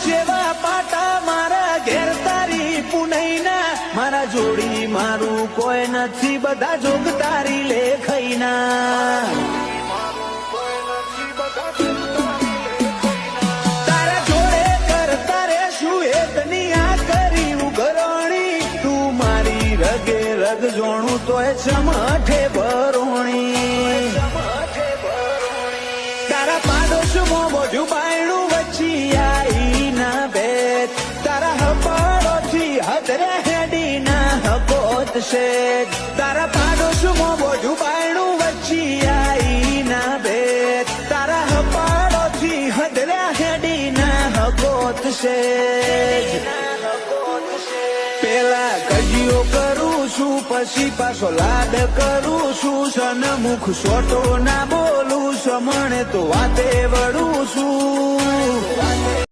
જેવા પાટા મારા ઘેર તારી પુનઈના મારા જોડી મારું કોઈ નથી બધા જોગ તારી લેખઈના તારા જોડે કરતા રે શું એકની આ કરી ઉઘરણી તું મારી રગે રગ જોણું તોય ચમઠે બરોણી તારા પાડોશમાં બધું બાયણું વચ્ચી આઈ ના બેટ તારા હપાડોથી હદરે હેડી ના હકોત શેઠ તારા પાડોશમાં બધું બાયણું વચ્ચી આઈ ના બેટ તારા હપાડોથી હદરે હેડી ના હકોત શેઠ પેલા કજિયો કરું છું પછી પાછો લાડ કરું છું સનમુખ સોટો ના બોલું સમણે તો વાતે વળું છું